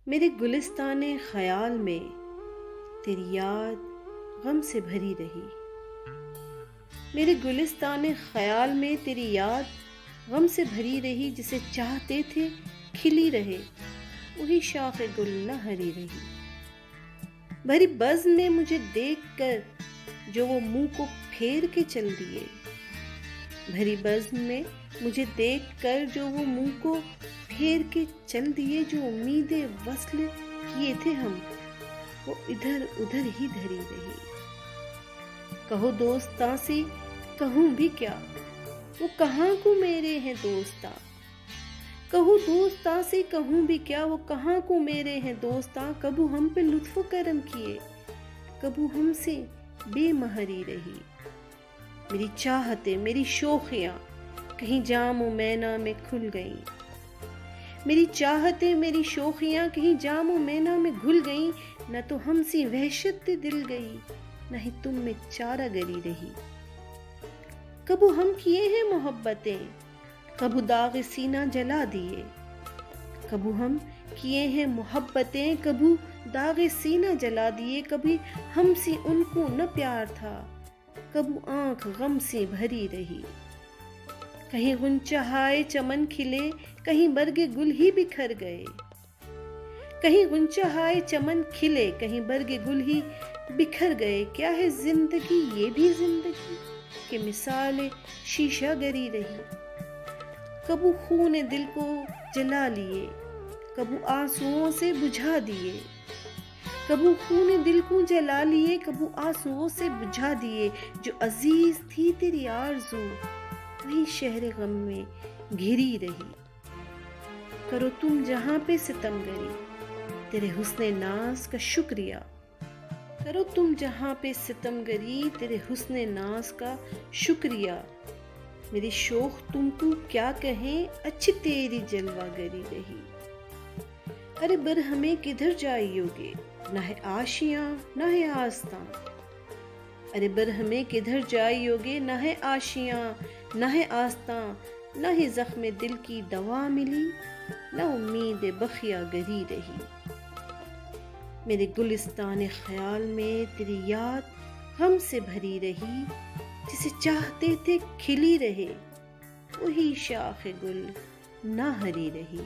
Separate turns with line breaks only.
میرے گلستان خیال میں تیری یاد غم سے بھری رہی. میرے گلستان خیال میں تیری یاد غم سے بھری رہی. جسے چاہتے تھے کھلی رہے وہی شاخ گل نہ ہری رہی. بھری بزم میں مجھے دیکھ کر جو وہ منہ کو پھیر کے چل دیے. بھری بزم میں مجھے دیکھ کر جو وہ منہ کو پھیر کے چل دیے. جو امیدیں وصل کیے تھے ہم وہ ادھر ادھر ہی دھری رہی. کہو دوستاں سے کہوں بھی کیا وہ کہاں کو میرے ہیں دوستاں. کہو دوستاں سے کہوں بھی کیا وہ کہاں کو میرے ہیں دوستاں. کبو ہم پہ لطف و کرم کیے کبو ہم سے بے مہری رہی. میری چاہتیں میری شوخیاں کہیں جام و مینا میں کھل گئیں. میری چاہتیں میری شوخیاں کہیں جام و مینا میں گھل گئیں. نہ تو ہم سی وحشت دل گئی نہ ہی تم میں چارہ گری رہی. کبو ہم کیے ہیں محبتیں کبو داغ سینہ جلا دیے. کبو ہم کیے ہیں محبتیں کبو داغ سینہ جلا دیے. کبھی ہم سے ان کو نہ پیار تھا کبو آنکھ غم سے بھری رہی. کہیں غنچہائے چمن کھلے کہیں برگ گل ہی بکھر گئے. کہیں غنچہائے چمن کھلے کہیں برگ گل ہی بکھر گئے. کیا ہے زندگی یہ بھی زندگی کہ مثال شیشہ گری رہی. کبو خون دل کو جلا لیے کبو آنسوؤں سے بجھا دیے. کبو خون دل کو جلا لیے کبو آنسوؤں سے بجھا دیے. جو عزیز تھی تیری آرزو وہی شہر غم میں گھری رہی. کرو تم جہاں پہ ستم گری تیرے حسن ناز کا شکریہ. کرو تم جہاں پہ ستم گری تیرے حسن ناز کا شکریہ. میری شوخ تم کو کیا کہیں اچھی تیری جلوہ گری رہی. ارے برہمیں کدھر جائیو گے نہ ہے آشیاں نہ ہے آستاں. ارے برہمیں کدھر جائیو گے نہ ہے آشیاں نہ ہے آستاں. نہ ہی زخم دل کی دوا ملی نہ امید بخیا گری رہی. میرے گلستان خیال میں تیری یاد غم سے بھری رہی. جسے چاہتے تھے کھلی رہے وہی شاخ گل نہ ہری رہی.